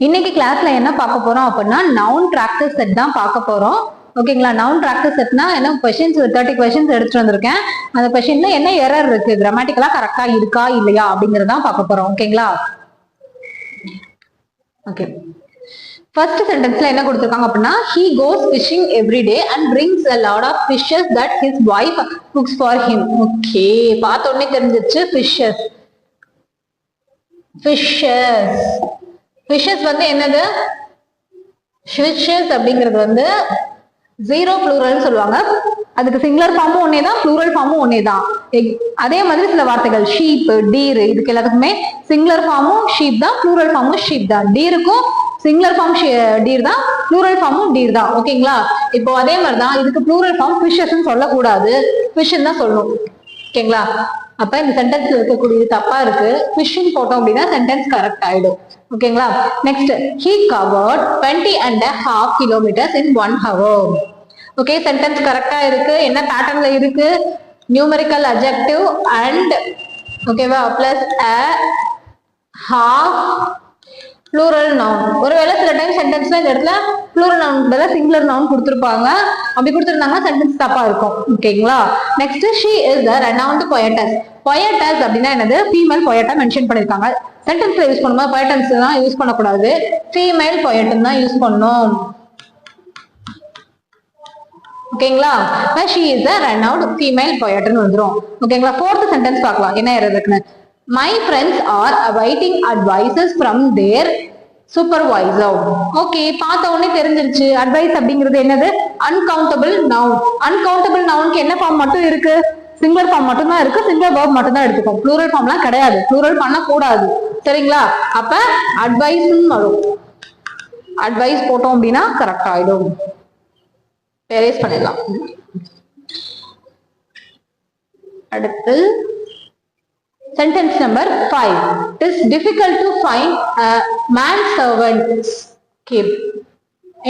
இன்னைக்கு கிளாஸ்ல என்ன பார்க்க போறோம் அப்படின்னா நவுன் ட்ராக்டர் செட் தான் பார்க்க போறோம். ஓகேங்களா? நவுன் ட்ராக்டர் செட்னா என்ன கொஸ்டின்ஸ் 30 கொஸ்டின்ஸ் எடுத்துட்டு வந்திருக்கேன். அந்த கொஸ்டின்ல என்ன எரர் இருக்கு, கிராமட்டிக்கலா கரெக்டா இருக்கா இல்லையா அப்படிங்கறதான் பார்க்க போறோம். ஓகேங்களா? ஓகே, ஃபர்ஸ்ட் சென்டென்ஸ்ல என்ன கொடுத்திருக்காங்க அப்படின்னா he goes fishing every day and brings a lot of fishes that his wife cooks for him. Okay, பார்த்த உடனே தெரிஞ்சிச்சு fishes. ஃபிஷஸ் வந்து என்னது? ஃபிஷஸ் அப்படிங்கிறது வந்து ஜீரோ ப்ளூரல் சொல்லுவாங்க. அதுக்கு சிங்குலர் ஃபார்மும் ஒன்னே தான், ப்ளூரல் ஃபார்மும் ஒன்னே தான். அதே மாதிரி சில வார்த்தைகள் ஷீப், டீர், இதுக்கு எல்லாத்துக்குமே சிங்குலர் ஃபார்மும் ஷீப் தான், ப்ளூரல் ஃபார்மும் ஷீப் தான். டீருக்கும் சிங்குலர் ஃபார்ம் டீர் தான், ப்ளூரல் ஃபார்மும் டீர் தான். ஓகேங்களா? இப்போ அதே மாதிரி தான் இதுக்கு ப்ளூரல் ஃபார்ம் ஃபிஷஸ் சொல்லக்கூடாது, ஃபிஷ்ன்னு தான் சொல்லணும். ஓகேங்களா? அப்ப இந்த சென்டென்ஸ்ல இருக்கக்கூடியது தப்பா இருக்கு. ஃபிஷ்ன்னு போட்டோம் அப்படின்னா சென்டென்ஸ் கரெக்ட் ஆயிடும். ஓகேங்களா? Next, he covered 20.5 kilometers in 1 hour. Okay, sentence கரெக்டா இருக்கு. என்ன பேட்டர்ன்ல இருக்கு? நியூமெரிக்கல் அட்ஜெக்டிவ் அண்ட் ஓகேவா plus a half plural noun. ஒருவேளை சில டைம் சென்டென்ஸ்ல இந்த இடத்துல ப்ளூரல் நவுன் பதிலா சிங்குலர் நவுன் கொடுத்துருப்பாங்க. அப்படி கொடுத்துருந்தாங்கன்னா சென்டென்ஸ் தப்பா இருக்கும். ஓகேங்களா? Next, she is the renowned poetess. poetess அப்படின்னா என்னது? ஃபீமேல் poet மென்ஷன் பண்ணிருக்காங்க. சென்டென்ஸ்ல யூஸ் பண்ணும்போது poetess தான் யூஸ் பண்ணக்கூடாது, ஃபீமேல் poet தான் யூஸ் பண்ணணும். ஓகேங்களா? she is a renowned female poet ன்னு வந்துரும். ஓகேங்களா? ஃபோர்த் சென்டென்ஸ் பார்க்கலாம் என்ன இருக்குன்னு. My friends are awaiting advices from their supervisor. Okay, பார்த்த உடனே தெரிஞ்சிருச்சு. அட்வைஸ் அப்படிங்கிறது என்னது? Uncountable noun. அன்கவுண்டபிள் நவுனுக்கு என்ன ஃபார்ம் மட்டும் இருக்கு? சிங்குலர் ஃபார்ம் மட்டும் தான் இருக்கு, சிங்குலர் வெர்ப் மட்டும் தான் எடுத்துக்கும். ப்ளூரல் ஃபார்ம்லாம் கிடையாது, ப்ளூரல் பண்ணக்கூடாது. சரிங்களா? அப்ப அட்வைஸ் வரும். அட்வைஸ் போட்டோம் அப்படின்னா கரெக்ட் ஆயிடும். எரேஸ் பண்ணிடலாம். அடுத்து sentence number 5. It is difficult to find a manservants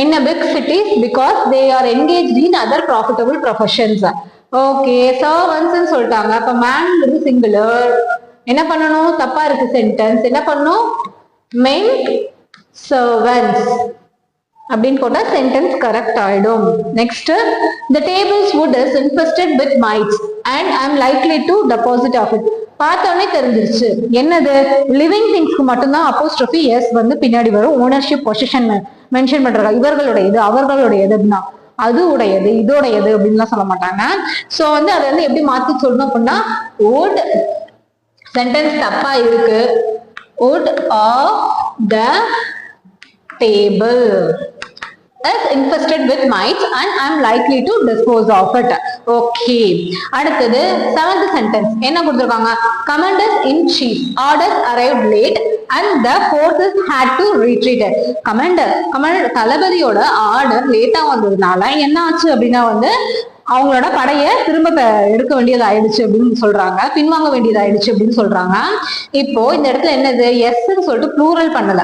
in a big cities because they are engaged in other profitable professions. Okay, servants ன்னு சொல்லிட்டாங்க. அப்ப man வந்து சிங்குலர். என்ன பண்ணணும்? தப்பா இருக்கு சென்டென்ஸ். என்ன பண்ணணும்? men servants அப்படின்னு போட்டா சென்டென்ஸ் கரெக்ட் ஆயிடும். Next, the table's wood is infested with mites and I'm likely to deposit of it. பார்த்தோன்னே தெரிஞ்சிருச்சு. என்னது? லிவிங் திங்ஸ்க்கு மட்டும்தான் அப்போஸ்ட்ரோஃபி எஸ் வந்து பின்னாடி வரும். ஓனர்ஷிப் பொசிஷன் மென்ஷன் பண்றாங்க. இவர்களுடையது, அவர்களுடையது அப்படின்னா அது உடையது, இதோடையது அப்படின்லாம் சொல்ல மாட்டாங்க. சோ வந்து அதை வந்து எப்படி மாத்தி சொல்லணும் அப்படின்னா wood சென்டென்ஸ் தப்பா இருக்கு. wood of the table is infested with mites and I am likely to dispose of it. Okay, அடுத்தது 7th sentence என்ன கொடுத்திருக்காங்க? Commanders in chief orders arrived late and the forces had to retreat. Commander தளபதியோட order லேட்டா வந்ததுனால என்ன ஆச்சு அப்படின்னா வந்து அவங்களோட படைய திரும்ப எடுக்க வேண்டியது ஆயிடுச்சு அப்படின்னு சொல்றாங்க, பின்வாங்க வேண்டியது ஆயிடுச்சு அப்படின்னு சொல்றாங்க. இப்போ இந்த இடத்துல என்னது? எஸ்ன்னு சொல்லிட்டு ப்ளூரல் பண்ணல,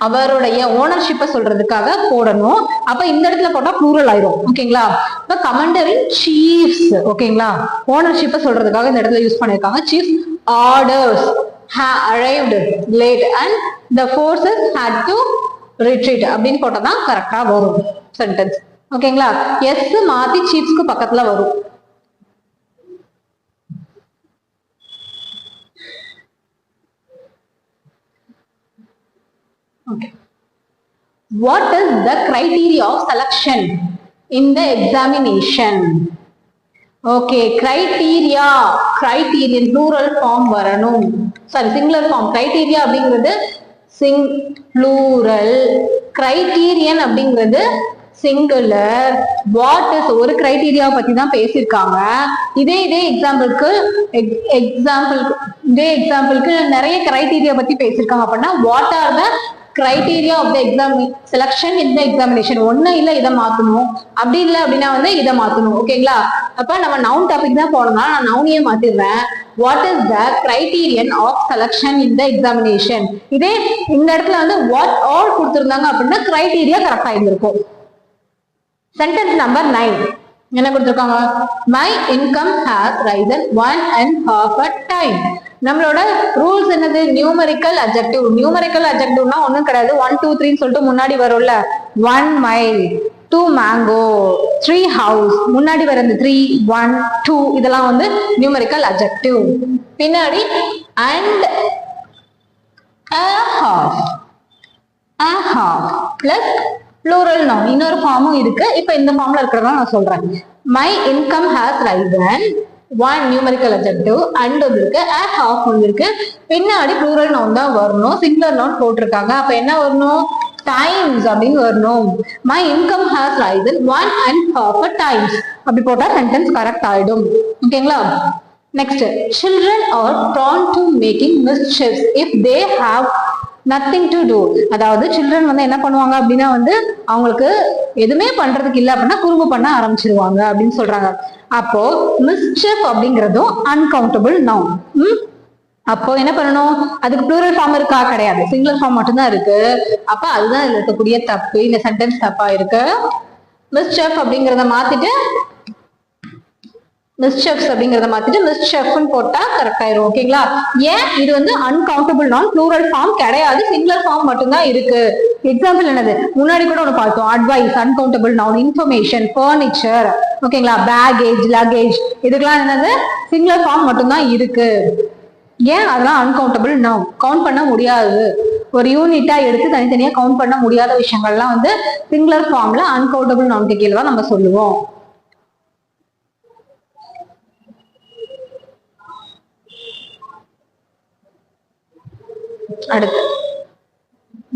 அவருடைய ஓனர்ஷிப்பை சொல்றதுக்காக போடணும். அப்ப இந்த இடத்துல போட்டா ப்ளூரல் ஆயிரும். ஓகேங்களா? இப்ப கமாண்டர் இன் சீஃப்ஸ். ஓகேங்களா? ஓனர்ஷிப்பை சொல்றதுக்காக இந்த இடத்துல யூஸ் பண்ணிருக்காங்க. Chief orders arrived late and the forces had to retreat அப்படின்னு போட்டதான் கரெக்டா வரும் சென்டென்ஸ். ஓகேங்களா? எஸ் மாத்தி சீஃப்ஸ்க்கு பக்கத்துல வரும். Okay. What is the criteria of selection in the examination? Okay, criteria, criterion plural form வரணும். Sorry, singular form. criteria அப்படிங்கிறது plural, criterion அப்படிங்கிறது சிங்குலர். வாட் இஸ் ஒரு கிரைட்டீரியா பத்தி தான் பேசியிருக்காங்க. இதே எக்ஸாம்பிளுக்கு நிறைய கிரைட்டீரியா பத்தி பேசியிருக்காங்க. அப்படின்னா what are the criteria of the exam selection in the examination? ஒண்ணு இல்ல இதை மாத்தணும், அப்படி இல்லை அப்படின்னா வந்து இதை மாத்தணும். ஓகேங்களா? அப்ப நம்ம நவுன் டாபிக் தான் போனோம்னா நான் நவுனையே மாத்திடுறேன். What is the criterion of selection in the examination. இதே இந்த இடத்துல வந்து வாட் ஆல் கொடுத்திருந்தாங்க அப்படின்னா கிரைட்டீரியா கரெக்டா இருந்திருக்கும். சென்டென்ஸ் நம்பர் 9 என்ன கொடுத்திருக்காங்க? My income has risen 1.5 times. நம்மளோட ரூல்ஸ் என்னது? Numerical adjective. நியூமரிக்கல் அட்ஜெக்டிவ்னா ஒண்ணும் கிடையாது. 1 2 3 சொல்லிட்டு முன்னாடி வரும்ல. 1 mile, 2 mango, 3 house, முன்னாடி வர இந்த 3 1 2 இதெல்லாம் வந்து நியூமரிக்கல் அட்ஜெக்டிவ். பின்னாடி and a half plus plural noun இன்னொரு ஃபார்மும் இருக்கு. இப்ப இந்த ஃபார்ம்ல இருக்கிறதா நான் சொல்றேன். my income has risen, one numerical adjective, and இருக்கு, a half இருக்கு. பின்னாடி plural noun தான் வரணும். singular noun போட்டிருக்காங்க. அப்ப என்ன வரணும்? times அப்படின்னு வரணும். my income has risen 1.5 times அப்படி போட்டா சென்டென்ஸ் கரெக்ட் ஆயிடும். ஓகேங்களா? Next, children are prone to making mischiefs if they have nothing to do. அதாவது சில்ட்ரன் வந்து என்ன பண்ணுவாங்க அப்படின்னா வந்து அவங்களுக்கு எதுவுமே பண்றதுக்கு இல்லை அப்படின்னா குறும்பு பண்ண ஆரம்பிச்சிருவாங்க அப்படின்னு சொல்றாங்க. அப்போ மிஸ்சீஃப் அப்படிங்கிறதும் அன்கவுண்டபிள் நவுன். அப்போ என்ன பண்ணணும்? அதுக்கு ப்ளூரல் ஃபார்ம் இருக்கா? கிடையாது. சிங்குலர் ஃபார்ம் மட்டும்தான் இருக்கு. அப்ப அதுதான் இதுல இருக்கக்கூடிய தப்பு. இந்த சென்டென்ஸ் தப்பா இருக்கு. மிஸ்சீஃப் அப்படிங்கிறத மாத்திட்டு மிஸ்சீஃப்ஸ் அப்படிங்கறத மாத்திட்டு மிஸ்சீஃப்னு போட்டா கரெக்ட் ஆயிரும். ஓகேங்களா? ஏன் இது வந்து அன்கவுண்டபிள் நான் ப்ளூரல் ஃபார்ம் கிடையாது, சிங்குலர் ஃபார்ம் மட்டும்தான் இருக்கு. எக்ஸாம்பிள் என்னது? முன்னாடி கூட ஒன்று பார்த்தோம். Advice uncountable noun, information, furniture, ஓகேங்களா, பேகேஜ், லக்கேஜ், இதுக்கெல்லாம் என்னது? சிங்குலர் ஃபார்ம் மட்டும்தான் இருக்கு. ஏன்? அதெல்லாம் அன்கவுண்டபிள் நவுன், கவுண்ட் பண்ண முடியாது. ஒரு யூனிட்டா எடுத்து தனித்தனியா கவுண்ட் பண்ண முடியாத விஷயங்கள்லாம் வந்து சிங்குலர் ஃபார்ம்ல அன்கவுண்டபிள் நவுனுக்கு கீழே தான் நம்ம சொல்லுவோம். அடுத்து,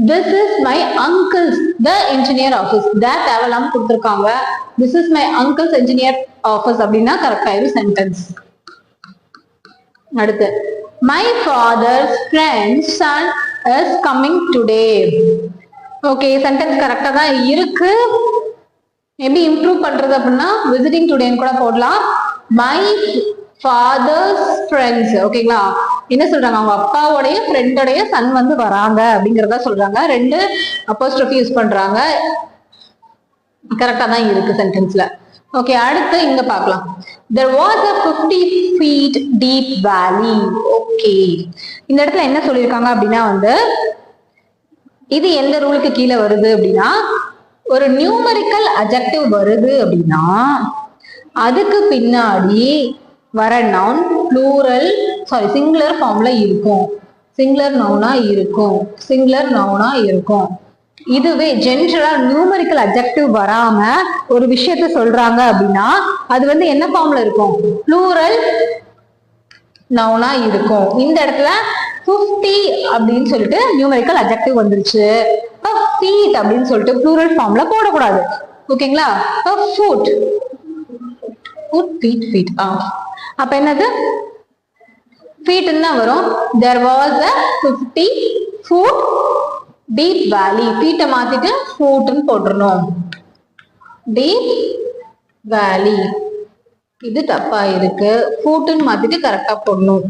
this is my uncle's the engineer office. that தேவலாம் கொடுத்திருக்காங்க. this is my uncle's engineer office அப்படின்னா கரெக்ட் ஆயிரும் சென்டென்ஸ். அடுத்து, my father's friend's son is coming today. Okay, sentence கரெக்டா தான் இருக்கு. எப்படி இம்ப்ரூவ் பண்றது அப்படின்னா விசிட்டிங் டுடேன்னு கூட போடலாம். my father's friends, ஓகேங்களா, என்ன சொல்றாங்க? அவங்க அப்பாவுடைய ஃப்ரெண்டோடைய சன் வந்து வராங்க அப்படிங்கறத சொல்றாங்க. ரெண்டு அப்போஸ்ட்ரோஃபி யூஸ் பண்றாங்க. கரெக்டா தான் இருக்கு சென்டென்ஸ்ல. ஓகே, அடுத்து இங்க பார்க்கலாம். there was a 50 feet deep valley. Okay, இந்த இடத்துல என்ன சொல்லியிருக்காங்க அப்படின்னா வந்து இது எந்த ரூலுக்கு கீழே வருது அப்படின்னா, ஒரு நியூமரிக்கல் அட்ஜெக்டிவ் வருது அப்படின்னா அதுக்கு பின்னாடி வர நவுன் ப்ளூரல் சிங்குலர் ஃபார்ம்ல இருக்கும். சிங்குலர் நவுனா இருக்கும். இதுவே ஜென்ரலா நியூமரிக்கல் அட்ஜெக்டிவ் வராம ஒரு விஷயத்த சொல்றாங்க அப்படின்னா அது வந்து என்ன ஃபார்ம்ல இருக்கும்? ப்ளூரல் நவுனா இருக்கும். இந்த இடத்துல 50 அப்படின்னு சொல்லிட்டு நியூமரிக்கல் அட்ஜெக்டிவ் வந்துருச்சு. feet அப்படின்னு சொல்லிட்டு ப்ளூரல் ஃபார்ம்ல போடக்கூடாது. ஓகேங்களா? foot feet. அப்ப என்னது? feet தான் வரும். there was a 50 foot deep valley. feet மாத்திட்டு foot ன்னு போட்டுறணும். deep valley இது தப்பா இருக்கு. foot ன்னு மாத்திட்டு கரெக்டா போடணும்.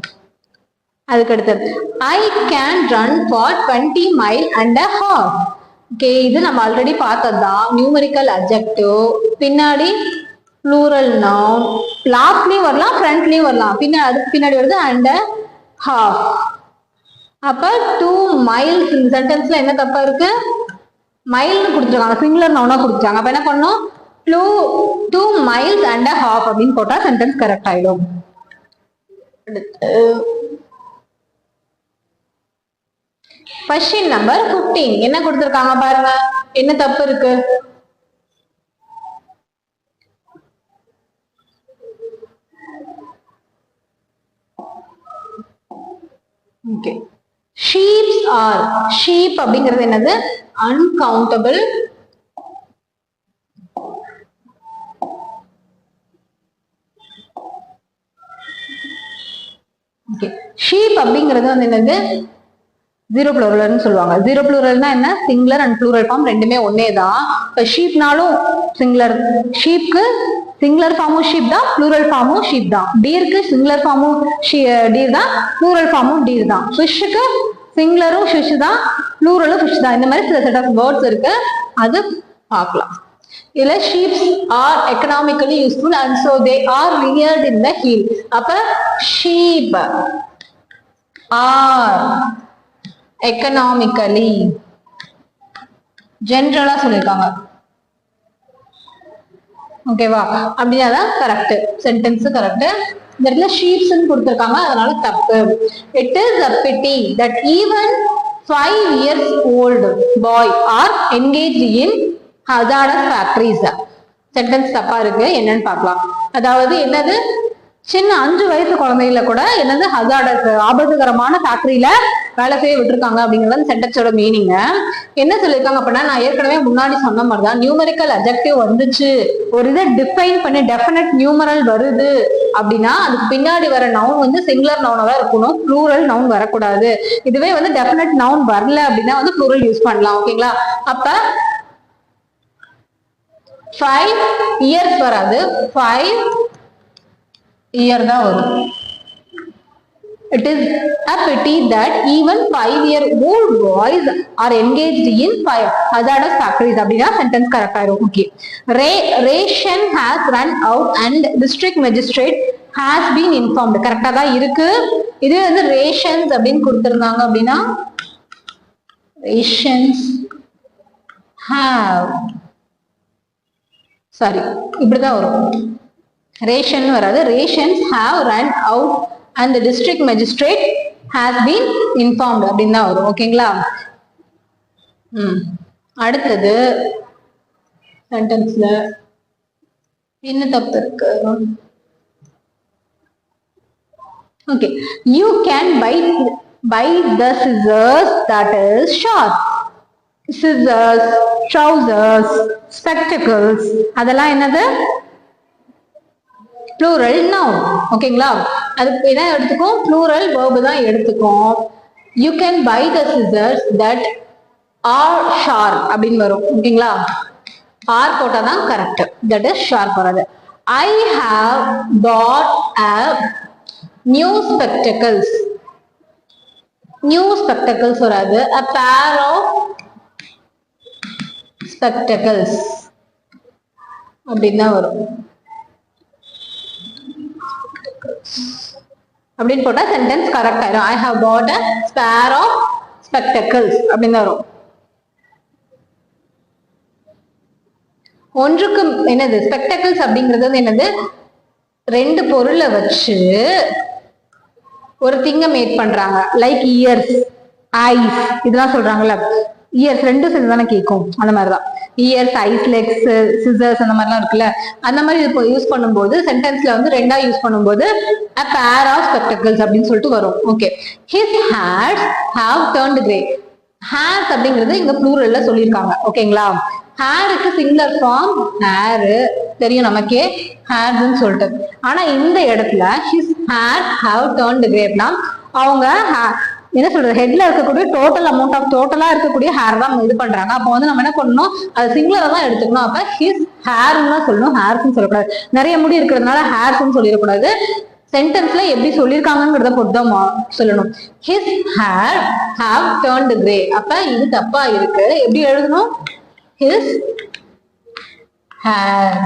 அதுக்கு அடுத்து, I can run for 20 miles and a half. Okay, இது நம்ம ஆல்ரெடி பார்த்ததுதான். நியூமரிக்கல் அட்ஜெக்டிவ், பின்னாடி ப்ளூரல் நவுன், லாஸ்ட்லயும் வரலாம், ஃப்ரண்ட்லயும் வரலாம். அதுக்கு பின்னாடி வருது and a half. அப்ப 2 miles இந்த சென்டென்ஸ்ல என்ன தப்பா இருக்கு? மைல்னு கொடுத்துருக்காங்க, சிங்குலர் நவுனா கொடுத்துருக்காங்க. அப்ப என்ன பண்ணணும்? 2 miles and a half அப்படின்னு போட்டா சென்டென்ஸ் கரெக்ட் ஆயிடும். கொஸ்டின் நம்பர் 15 என்ன கொடுத்திருக்காங்க பாருங்க. என்ன தப்பு இருக்கு? ஓகே, sheeps are, sheep அப்படிங்கிறது என்னது? uncountable ஓகே, sheep அப்படிங்கிறது வந்து என்னது? ஜீரோ ப்ளூரல்னு சொல்லுவாங்க. ஜீரோ ப்ளூரல்னா என்ன? சிங்குலர் அண்ட் ப்ளூரல் ஃபார்ம் ரெண்டுமே ஒன்னே தான். இப்ப ஷீப்னாலும் சிங்குலர், ஷீப்க்கு சிங்குலர் ஃபார்மும் ஷீப் தான், ப்ளூரல் ஃபார்மும் ஷீப் தான். டீருக்கு சிங்குலர் ஃபார்மும் டீர் தான், ப்ளூரல் ஃபார்மும் டீர் தான். ஃபிஷ்ஷுக்கு சிங்குலரும் ஃபிஷ் தான், ப்ளூரலும் ஃபிஷ் தான். இந்த மாதிரி சில செட் ஆஃப் வேர்ட்ஸ் இருக்கு, அது பார்க்கலாம். இதுல sheeps are economically useful and so they are reared in the hill. அப்ப ஷீப் ஆர் எக்கனாமிக்கலி ஜென்ரலா சொல்லியிருக்காங்க. ஓகேவா? அப்படின்னாதான் கரெக்ட், சென்டென்ஸ் கரெக்ட். இந்த இடத்துல ஷீப்ஸ் கொடுத்திருக்காங்க, அதனால தப்பு. It is a pity that even 5 years old boy are engaged in hazardous factories. Sentence தப்பா இருக்கு, என்னன்னு பார்க்கலாம். அதாவது என்னது, சின்ன 5 வயசு குழந்தைகள கூட என்னது ஹசார்டஸ் ஆபத்துகரமான ஃபேக்டரியில வேலை செய்ய விட்டுருக்காங்க அப்படிங்கிறது சென்டென்ஸோட மீனிங். என்ன சொல்லியிருக்காங்க அப்படின்னா, நான் ஏற்கனவே முன்னாடி சொன்ன மாதிரிதான் நியூமரிக்கல் அட்ஜெக்டிவ் வந்துச்சு, ஒரு இதை டிஃபைன் பண்ணி டெஃபினட் நியூமரல் வருது அப்படின்னா அதுக்கு பின்னாடி வர நவுன் வந்து சிங்குலர் நவுனா தான் இருக்கணும், ப்ளூரல் நவுன் வரக்கூடாது. இதுவே வந்து டெஃபினட் நவுன் வரல அப்படின்னா வந்து ப்ளூரல் யூஸ் பண்ணலாம். ஓகேங்களா? அப்ப 5 years வராது, 5 year தான் வரும். It is a pity that even 5-year-old boys are engaged in hazardous factories. அப்படின்னா சென்டென்ஸ் கரெக்ட் ஆயிரும். Okay. Ration has run out and district magistrate has been informed. கரெக்டா தான் இருக்கு. இது வந்து rations அப்படின்னு கொடுத்திருந்தாங்க அப்படின்னா rations have, சாரி இப்படிதான் வரும், ரேஷன் வராது, rations have run out and the district magistrate has been informed அப்படின்னு தான் வரும். ஓகேங்களா? அடுத்தது சென்டென்ஸ்ல என்ன தப்பு இருக்கு? Okay, you can buy the scissors that is sharp. Scissors, trousers, spectacles அதெல்லாம் என்னது? Plural noun. ஓகேங்களா? அதுக்கு என்ன எடுத்துக்கும்? ப்ளூரல் வேர்பு தான் எடுத்துக்கும். You can buy the scissors that are sharp அப்படின்னு வரும். ஓகேங்களா? ஆர் போட்டா தான் கரெக்ட், தட் இஸ் ஷார்ப் வராது. I have pot a new spectacles, new spectacles வராது, a pair of spectacles அப்படின்னு தான் வரும். அப்படின்னு போட்டா சென்டென்ஸ் கரெக்ட் ஆயிரும். I have bought a pair of spectacles அப்படின்னு வரும். ஒன்றுக்கு என்னது ஸ்பெக்டக்கிள்ஸ் அப்படிங்கிறது என்னது? 2 பொருளை வச்சு ஒரு திங்க மேட் பண்றாங்க. லைக் இயர்ஸ், ஐஸ் இதெல்லாம் சொல்றாங்கல்ல, இயர்ஸ் 2 சேர்ந்து தானே கேட்கும், அந்த மாதிரிதான் இயர்ஸ், ஐஸ், லெக்ஸ், சிசர்ஸ் அந்த மாதிரிலாம் இருக்குல்ல, அந்த மாதிரி இப்போ யூஸ் பண்ணும்போது சென்டென்ஸ்ல வந்து 2ஆ யூஸ் பண்ணும்போது a pair of spectacles அப்படின்னு சொல்லிட்டு வரும். Okay. his hairs have turned grey. hairs அப்படிங்கிறது இங்க ப்ளூரல்ல சொல்லியிருக்காங்க. ஓகேங்களா? ஹேருக்கு சிங்குலர் ஃபார்ம் ஹேர் தெரியும் நமக்கே, ஹேர்ஸ்ன்னு சொல்லிட்டு. ஆனா இந்த இடத்துல his hair have turned grey அப்படின்னா அவங்க என்ன சொல்றது, ஹெட்ல இருக்கக்கூடிய டோட்டல் அமௌண்ட் ஆஃப் டோட்டலா இருக்கக்கூடிய ஹேர் தான் இது பண்றாங்க. அப்போ வந்து நம்ம என்ன பண்ணணும், அது சிங்குலரா தான் எடுத்துக்கணும். அப்ப ஹிஸ் ஹேர்ன்னு தான் சொல்லணும், ஹேர்ஸ்ன்னு சொல்லக்கூடாது. நிறைய முடி இருக்கிறதுனால ஹேர்ஸ்ன்னு சொல்லிடக்கூடாது. சென்டென்ஸ்ல எப்படி சொல்லியிருக்காங்கிறத பொறுத்து தான் சொல்லணும். His hair have turned grey. அப்ப இது தப்பா இருக்கு. எப்படி எழுதணும்? His hair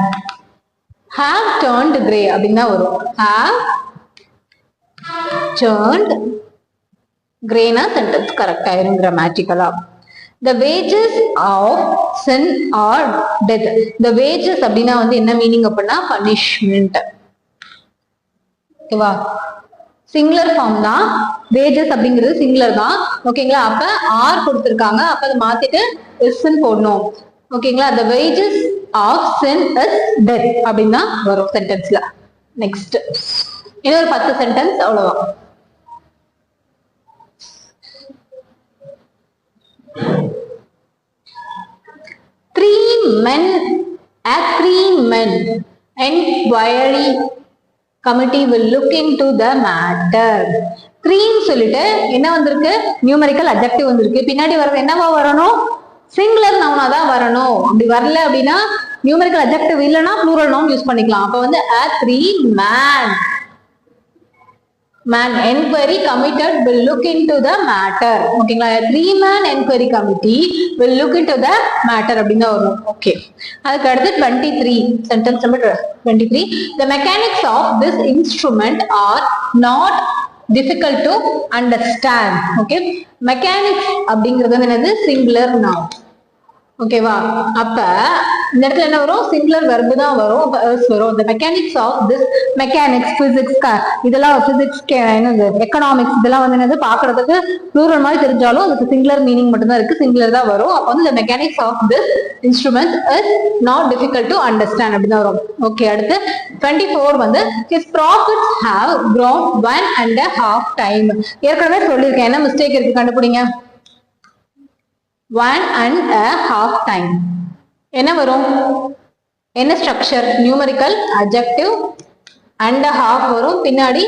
have turned grey அப்படின்னு தான் வரும். ஹாவ் டர்ன்ட் கிரேனா சென்டென்ஸ் கரெக்ட் ஆயிரும் கிராமட்டிக்கலா. The wages of sin or death. The wages அப்படின்னா வந்து என்ன மீனிங் அப்படின்னா பனிஷ்மெண்ட். ஓகேவா? சிங்குலர் ஃபார்ம் தான், வேஜஸ் அப்படிங்கிறது சிங்குலர் தான். ஓகேங்களா? அப்ப ஆர் கொடுத்திருக்காங்க, அப்ப அதை மாத்திட்டு இஸ்ன்னு போடணும். ஓகேங்களா? The wages of sin is death அப்படின்னா வரும் சென்டென்ஸ்ல. நெக்ஸ்ட் இன்னொரு 10 சென்டென்ஸ் அவ்வளவுதான். A 3-man inquiry committee will look into the matter. 3 சொல்லிட்டு என்ன வந்திருக்கு? நியூமரிக்கல் அட்ஜெக்டிவ் வந்திருக்கு. பின்னாடி வர்றது என்னவா வரணும்? சிங்குலர் நவுனா தான் வரணும். அப்படி வரல அப்படின்னா நியூமரிக்கல் அட்ஜெக்டிவ் இல்லைன்னா ப்ளூரல் நவுன் யூஸ் பண்ணிக்கலாம். அப்ப வந்து a 3-man enquiry committee will look into the matter. ஓகேங்களா? 3-man enquiry committee will look into the matter அப்படின்னு வரும். ஓகே. அதுக்கு அடுத்து 23 sentence number 23. The mechanics of this instrument are not difficult to understand. Okay, mechanics அப்படிங்கிறது என்னது singular noun. ஓகேவா, அப்ப இந்த இடத்துல என்ன வரும், சிங்குலர் வெர்பு தான் வரும், வரும். the mechanics of this mechanics, physics, இதெல்லாம் பிசிக்ஸ், என்னது எக்கனாமிக்ஸ், இதெல்லாம் வந்து என்னது பாக்குறதுக்கு ப்ளூரல் மாதிரி தெரிஞ்சாலும் அதுக்கு சிங்குலர் மீனிங் மட்டும் தான் இருக்கு, சிங்குலர் தான் வரும். அப்ப வந்து the mechanics of this instrument is not difficult to understand அப்படின்னு வரும். ஓகே, அடுத்து 24 வந்து his profits have grown 1.5 times. ஏற்கனவே சொல்லியிருக்கேன், என்ன மிஸ்டேக் இருக்கு கண்டுபிடிங்க. 1.5 time என்ன வரும், என்ன structure, numerical adjective and a half வரும், பின்னாடி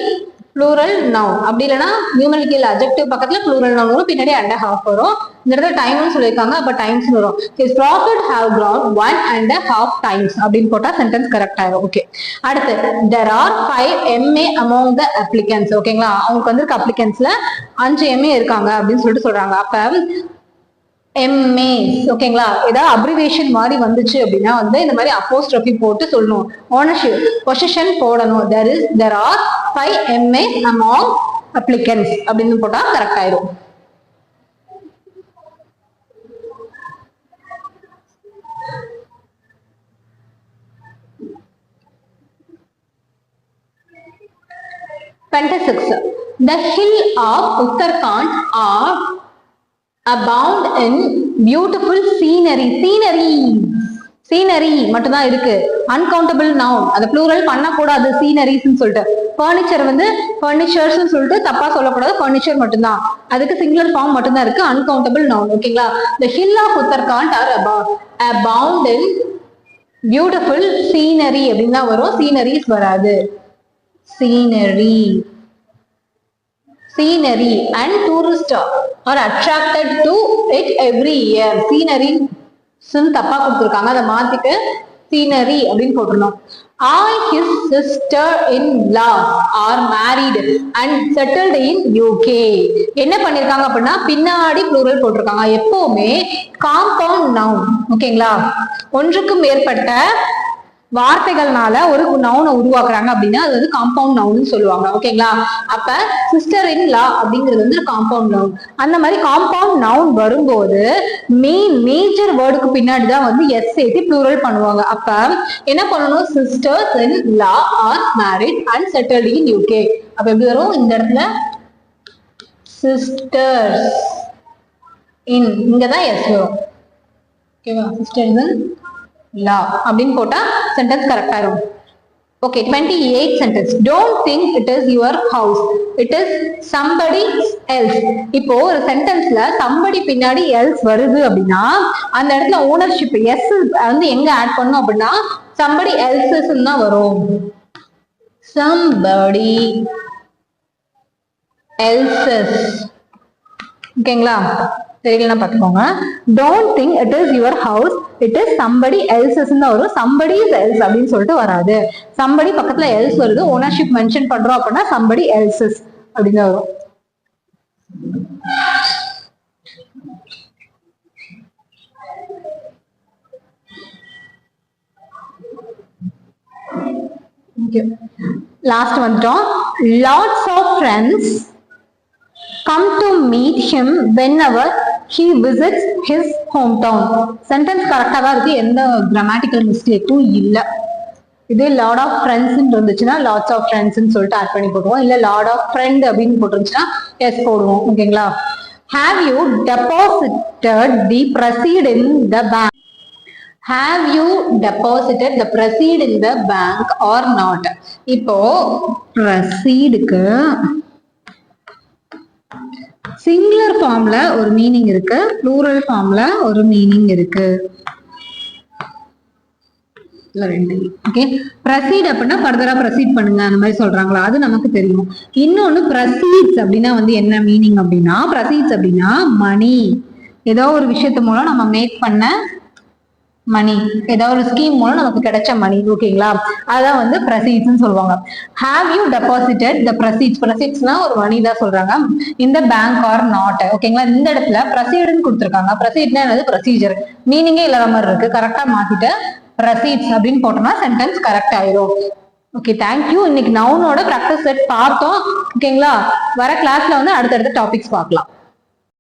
ப்ளூரல் நவுன். அப்படி இல்லைன்னா நியூமரிக்கல் அட்ஜெக்டிவ் பக்கத்துல ப்ளூரல் நவுன் வரும், பின்னாடி and a half வரும். இந்த இடத்துல டைம்னு சொல்லியிருக்காங்க, அப்ப டைம்ஸ் வரும். his profit have grown 1.5 times அப்படின்னு போட்டா சென்டென்ஸ் கரெக்ட் ஆயிரும். ஓகே, அடுத்து there are 5 MA among the applicants. ஓகேங்களா, அவங்களுக்கு வந்து அப்ளிகன்ஸ்ல 5 MA இருக்காங்க அப்படின்னு சொல்லிட்டு சொல்றாங்க. அப்ப MA, ஓகேங்களா, ஏதாவது அப்ரிவேஷன் மாதிரி வந்துச்சு அப்படின்னா வந்து இந்த மாதிரி அப்போஸ்ட்ரோபி போட்டு சொல்லணும். ஓனர்ஷிப் பொசிஷன் போடணும். there are 5 MA among applicants அப்படின்னு போட்டா கரெக்ட் ஆயிடும். The hill of Uttarakhand are abound in beautiful scenery. Scenery மட்டும் தான் இருக்கு, அன்கவுண்டபிள் நவுன். அதை ப்ளூரல் பண்ணக்கூடாது, சீனரிஸ்ன்னு சொல்லிட்டு. ஃபர்னிச்சர் வந்து ஃபர்னிச்சர்ஸ் சொல்லிட்டு தப்பா சொல்லக்கூடாது, ஃபர்னிச்சர் மட்டும்தான். அதுக்கு சிங்குலர் ஃபார்ம் மட்டும்தான் இருக்கு, அன்கவுண்டபிள் நவுன். ஓகேங்களா, the hill of Uttarakhand are abound in beautiful scenery அப்படின்னு தான் வரும், சீனரிஸ் வராது. Scenery and tourists are attracted to it every year. Scenery தப்பா கொடுத்துருக்காங்க, அதை மாத்திட்டு scenery அப்படின்னு போட்டுருந்தோம். All his sister-in-law are married and settled in UK. என்ன பண்ணிருக்காங்க அப்படின்னா பின்னாடி ப்ளூரல் போட்டிருக்காங்க. எப்பவுமே காம்பவுண்ட் நவுன், ஓகேங்களா, ஒன்றுக்கு மேற்பட்ட வார்த்தைகள்னால ஒரு நவுனை உருவாக்குறாங்க அப்படின்னா அது வந்து காம்பவுண்ட் நவுன் சொல்லுவாங்க. ஓகேங்களா, அப்ப சிஸ்டர் இன் லா அப்படிங்கிறது வந்து காம்பவுண்ட் நவுன். அந்த மாதிரி காம்பவுண்ட் நவுன் வரும்போது மேஜர் வேர்டுக்கு பின்னாடி தான் வந்து எஸ் சேர்த்து ப்ளூரல் பண்ணுவாங்க. அப்ப என்ன பண்ணணும், sisters in law are married and settled in UK. அப்ப எப்படி வரும், இந்த இடத்துல சிஸ்டர்ஸ் இன், இங்கதான் எஸ் வரும். ஓகேவா, சிஸ்டர்ஸ் இன் லா அப்படின்னு போட்டா சென்டென்ஸ் கரெக்ட் ஆயிரும். Okay, 28 sentence. Don't think it is your house, it is somebody else. இப்போ ஒரு சென்டென்ஸ்ல சம்படி பின்னாடி எல்ஸ் வருது அப்படின்னா அந்த இடத்துல ஓனர்ஷிப் எஸ் வந்து எங்க ஆட் பண்ணும் அப்படின்னா சம்படி எல்சஸ் தான் வரும். Somebody else's. ஓகேங்களா, தெரியலன்னா பாத்துக்கோங்க. Don't think it is your house, it is somebody else's தான் வரும். சம்படி எல்ஸ் அப்படின்னு சொல்லிட்டு வராது. சம்படி பக்கத்துல எல்ஸ் வருது, ஓனர்ஷிப் மென்ஷன் பண்றோம் அப்படின்னா சம்படி எல்சஸ் அப்படின்னு வரும். லாஸ்ட் வந்துட்டோம். Lots of friends come to meet him whenever he visits his hometown. Sentence கரெக்டா தான் இருக்கு, எந்த கிராமட்டிக்கல் மிஸ்டேக்கும் இல்ல. இதே லார்ட் ஆஃப் ஃப்ரெண்ட்ஸ் இருந்துச்சுன்னா லாட்ஸ் ஆஃப் ஃப்ரெண்ட்ஸ் சொல்லிட்டு ஆட் பண்ணி போடுவோம். இல்ல லார்ட் ஆஃப் ஃப்ரெண்ட் அப்படின்னு போட்டுருந்துச்சுன்னா எஸ் போடுவோம். ஓகேங்களா, have you deposited the proceed in the bank? Have you deposited the proceed in the bank or not? இப்போ proceedக்கு சிங்குலர் ஃபார்ம்ல ஒரு மீனிங் இருக்கு, ப்ளூரல் ஃபார்ம்ல ஒரு மீனிங் இருக்கு. ஓகே, ப்ரொசீட் அப்படின்னா ஃபர்தரா ப்ரொசீட் பண்ணுங்க அந்த மாதிரி சொல்றாங்களா, அது நமக்கு தெரியும். இன்னொன்னு ப்ரொசீட்ஸ் அப்படின்னா வந்து என்ன மீனிங் அப்படின்னா, ப்ரொசீட்ஸ் அப்படின்னா மணி, ஏதோ ஒரு விஷயத்து மூலம் நம்ம மேக் பண்ண மணி, ஏதாவது ஒரு ஸ்கீம் மூலம் நமக்கு கிடைச்ச மணி. ஓகேங்களா, அதான் வந்து ப்ரொசீட்ஸ்னு சொல்லுவாங்க. Have you deposited the proceeds, ப்ரொசீட்ஸ்னா ஒரு மணி தான் சொல்றாங்க. இந்த பேங்க் ஆர் நாட். ஓகேங்களா, இந்த இடத்துல ப்ரொசீடுன்னு கொடுத்துருக்காங்க. ப்ரொசீட்னா என்னது, ப்ரொசீஜர், மீனிங்கே இல்லாத மாதிரி இருக்கு. கரெக்டா மாத்திட்டு ப்ரொசீட்ஸ் அப்படின்னு போட்டோம்னா சென்டென்ஸ் கரெக்ட் ஆயிரும். Okay, thank you. இன்னைக்கு நவுனோட ப்ராக்டிஸ் செட் பார்த்தோம். ஓகேங்களா, வர கிளாஸ்ல வந்து அடுத்தடுத்த டாபிக்ஸ் பார்க்கலாம்.